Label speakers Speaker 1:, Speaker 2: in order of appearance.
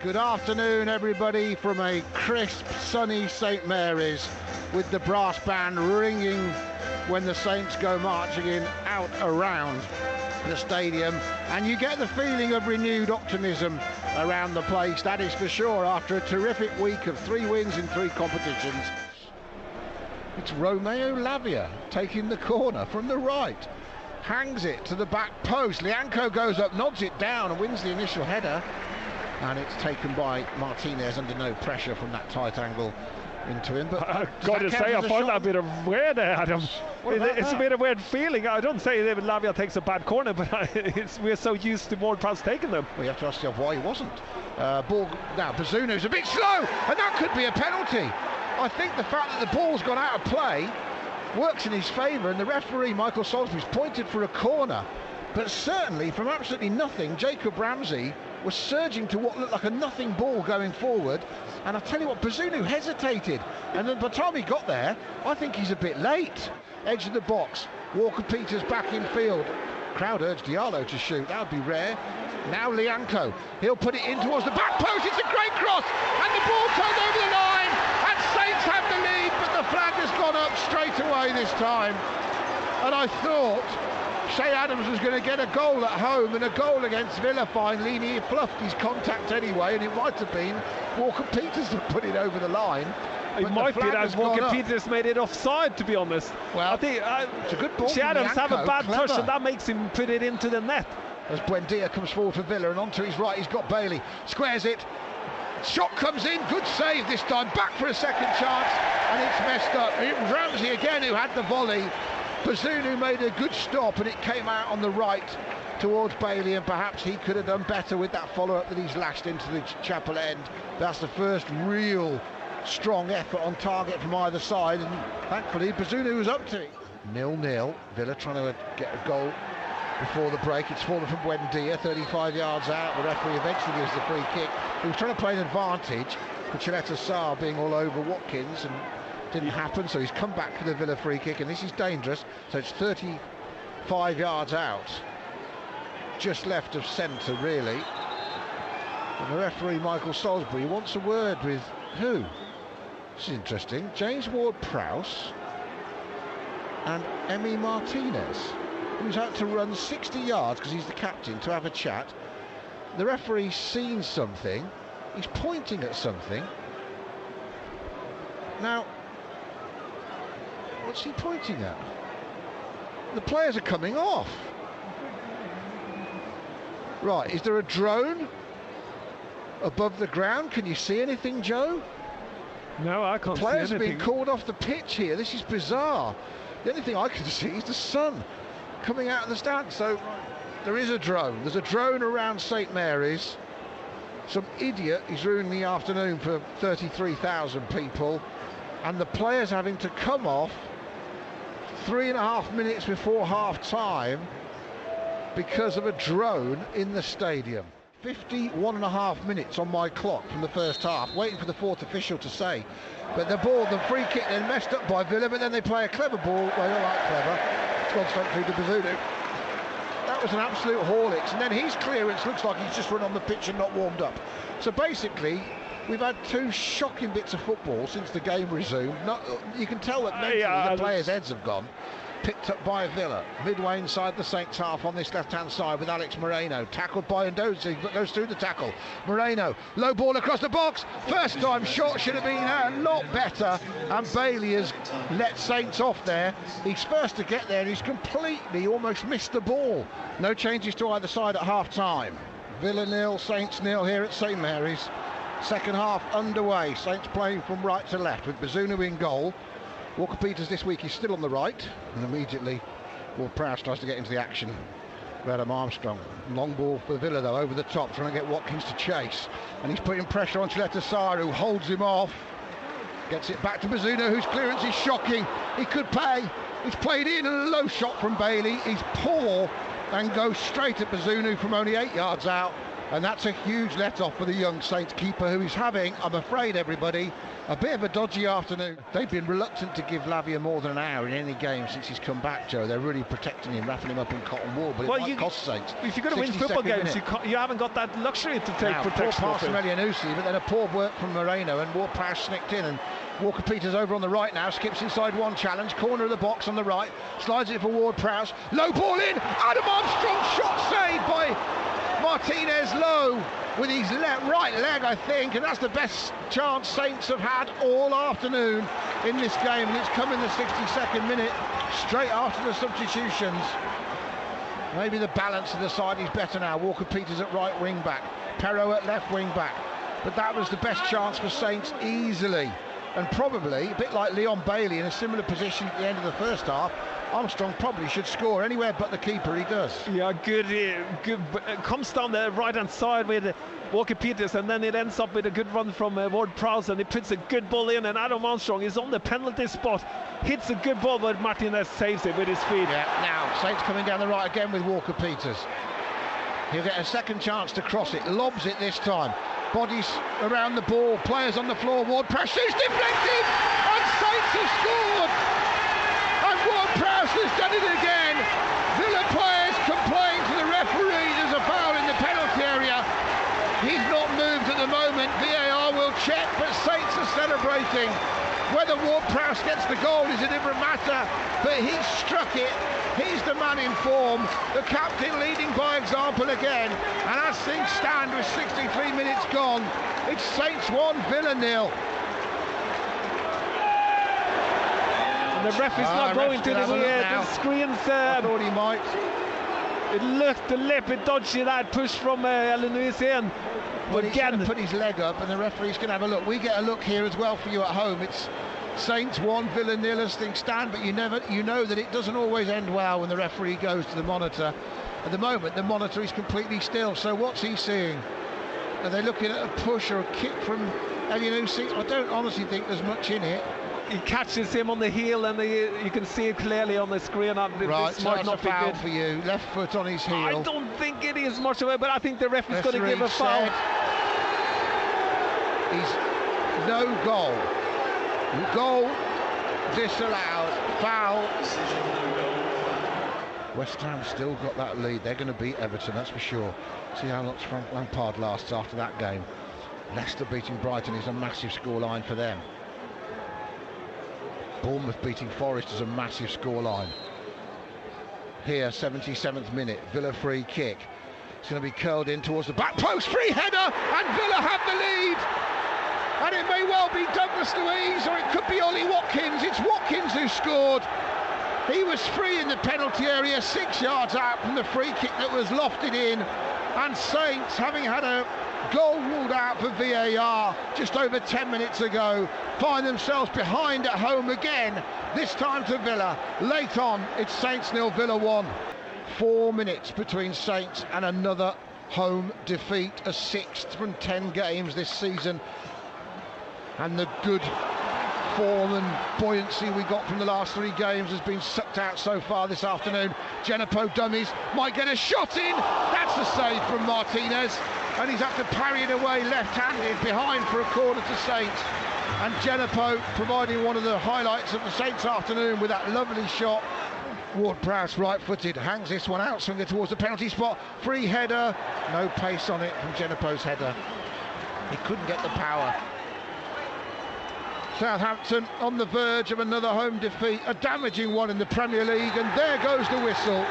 Speaker 1: Good afternoon, everybody, from a crisp, sunny St Mary's, with the brass band ringing when the Saints go marching in out around the stadium, and you get the feeling of renewed optimism around the place, that is for sure, after a terrific week of 3 wins in 3 competitions. It's Romeo Lavia taking the corner from the right, hangs it to the back post. Lianco goes up, nods it down and wins the initial header, and it's taken by Martinez under no pressure from that tight angle into him. But
Speaker 2: I've got to say, I find that a bit of weird, Adam. It's a bit of a weird feeling. I don't say that Lavia takes a bad corner, but we're so used to Ward-Prowse taking them.
Speaker 1: Well, you have to ask yourself why he wasn't. Ball now, Bazunu's a bit slow, and that could be a penalty. I think the fact that the ball's gone out of play works in his favour, and the referee, Michael Salisbury's pointed for a corner. But certainly, from absolutely nothing, Jacob Ramsey was surging to what looked like a nothing ball going forward. And I tell you what, Bazunu hesitated. And then by the time he got there, I think he's a bit late. Edge of the box, Walker-Peters back in field. Crowd urged Diallo to shoot, that would be rare. Now Lianco, he'll put it in towards the back post, it's a great cross, and the ball turned over the line, and Saints have the lead, but the flag has gone up straight away this time. And I thought Shea Adams was going to get a goal at home, and a goal against Villa finally, and he fluffed his contact anyway, and it might have been Walker-Peters that put it over the line.
Speaker 2: It might be that Walker-Peters made it offside, to be honest.
Speaker 1: Well,
Speaker 2: I think
Speaker 1: it's a good ball.
Speaker 2: Shea Adams have a bad
Speaker 1: clever
Speaker 2: touch, and that makes him put it into the net.
Speaker 1: As Buendia comes forward for Villa, and onto his right he's got Bailey, squares it, shot comes in, good save this time, back for a second chance, and it's messed up. It was Ramsey again who had the volley. Bazunu made a good stop, and it came out on the right towards Bailey, and perhaps he could have done better with that follow-up that he's lashed into the chapel end. That's the first real strong effort on target from either side, and thankfully Bazunu was up to it. 0-0, Villa trying to get a goal before the break. It's fallen from Buendia, 35 yards out. The referee eventually gives the free kick. He was trying to play an advantage, Kuchileta Sarr being all over Watkins, and didn't happen, so he's come back for the Villa free kick, and this is dangerous. So it's 35 yards out, just left of centre really. And the referee, Michael Salisbury, wants a word with who? This is interesting. James Ward-Prowse and Emi Martinez, who's had to run 60 yards because he's the captain to have a chat. The referee's seen something, he's pointing at something. Now, what's he pointing at? The players are coming off. Right, is there a drone above the ground? Can you see anything, Joe?
Speaker 2: No, I can't see anything.
Speaker 1: Players are being called off the pitch here. This is bizarre. The only thing I can see is the sun coming out of the stand. So there is a drone. There's a drone around St Mary's. Some idiot is ruining the afternoon for 33,000 people, and the players having to come off 3.5 minutes before half time because of a drone in the stadium. 51.5 minutes on my clock from the first half, waiting for the fourth official to say. But the free kick then messed up by Villa, but then they play a clever ball. Well, you're right, clever. It's gone straight through to Bazunu. That was an absolute haulage, and then his clearance looks like he's just run on the pitch and not warmed up. So basically, we've had 2 shocking bits of football since the game resumed. You can tell that mentally the players' heads have gone. Picked up by Villa, midway inside the Saints half on this left-hand side with Alex Moreno, tackled by Ndozi, but goes through the tackle. Moreno, low ball across the box, first time shot should have been a lot better, and Bailey has let Saints off there. He's first to get there, and he's completely almost missed the ball. No changes to either side at half-time. Villa 0, Saints 0 here at St Mary's. Second half underway, Saints playing from right to left with Bazunu in goal. Walker-Peters this week is still on the right, and immediately Ward-Prowse tries to get into the action. Adam Armstrong, long ball for Villa though, over the top, trying to get Watkins to chase, and he's putting pressure on Kuchileta Sarr, who holds him off. Gets it back to Bazunu, whose clearance is shocking. He could pay. He's played in, and a low shot from Bailey. He's poor and goes straight at Bazunu from only 8 yards out. And that's a huge let-off for the young Saints keeper, who is having, I'm afraid, everybody, a bit of a dodgy afternoon. They've been reluctant to give Lavia more than an hour in any game since he's come back, Joe. They're really protecting him, wrapping him up in cotton wool, but it might cost Saints.
Speaker 2: If you're going to win football games, you haven't got that luxury to take protection.
Speaker 1: Poor pass from Elyounoussi, but then a poor work from Moreno, and Ward-Prowse snicked in, and Walker-Peters over on the right now, skips inside one challenge, corner of the box on the right, slides it for Ward-Prowse, low ball in, Adam Armstrong, shot saved by Martinez Low with his right leg, I think, and that's the best chance Saints have had all afternoon in this game, and it's come in the 62nd minute, straight after the substitutions. Maybe the balance of the side is better now. Walker-Peters at right wing back, Perrault at left wing back, but that was the best chance for Saints easily, and probably a bit like Leon Bailey in a similar position at the end of the first half. Armstrong probably should score anywhere but the keeper. He does.
Speaker 2: Yeah, good. Comes down the right hand side with Walker-Peters, and then it ends up with a good run from Ward-Prowse, and he puts a good ball in, and Adam Armstrong is on the penalty spot, hits a good ball, but Martinez saves it with his feet.
Speaker 1: Yeah, now Saints coming down the right again with Walker-Peters. He'll get a second chance to cross it, lobs it this time, bodies around the ball, players on the floor, Ward-Prowse shoots, deflected, and Saints have scored! And Ward-Prowse has done it again. Villa players complain to the referee there's a foul in the penalty area. He's not moved at the moment. VAR will check, but Saints are celebrating. Whether Ward-Prowse gets the goal is a different matter, but he's struck it. He's the man in form. The captain leading by example again. And as things stand with 63 minutes gone, it's Saints 1, Villa 0.
Speaker 2: The ref is not going to the screens.
Speaker 1: I thought he might.
Speaker 2: It looked a little bit dodgy, that push from Elyounoussi.
Speaker 1: But he's going to put his leg up, and the referee's going to have a look. We get a look here as well for you at home. It's Saints 1, Villa 0 as things stand, but you know that it doesn't always end well when the referee goes to the monitor. At the moment, the monitor is completely still. So what's he seeing? Are they looking at a push or a kick from Elyounoussi? I don't honestly think there's much in it.
Speaker 2: He catches him on the heel, and you can see it clearly on the screen.
Speaker 1: Right, so that's a foul for you. Left foot on his heel.
Speaker 2: I don't think it is much of it, but I think the ref is going to give a foul.
Speaker 1: He's no goal. Goal disallowed. Foul. West Ham still got that lead. They're going to beat Everton, that's for sure. See how much Frank Lampard lasts after that game. Leicester beating Brighton is a massive scoreline for them. Bournemouth beating Forest is a massive scoreline. Here, 77th minute, Villa free kick. It's going to be curled in towards the back post, free header, and Villa have the lead. And it may well be Douglas Luiz, or it could be Ollie Watkins. It's Watkins who scored. He was free in the penalty area, 6 yards out from the free kick that was lofted in. And Saints, having had a goal ruled out for VAR just over 10 minutes ago, find themselves behind at home again, this time to Villa. Late on, it's Saints 0, Villa 1. 4 minutes between Saints and another home defeat, a 6th from 10 games this season. And the good form and buoyancy we got from the last 3 games has been sucked out so far this afternoon. Genepo dummies, might get a shot in. That's a save from Martinez, and he's had to parry it away left-handed behind for a corner to Saints. And Genepo providing one of the highlights of the Saints afternoon with that lovely shot. Ward-Prowse right-footed, hangs this one out, swinger towards the penalty spot, free header, no pace on it from Genepo's header. He couldn't get the power. Southampton on the verge of another home defeat, a damaging one in the Premier League, and there goes the whistle.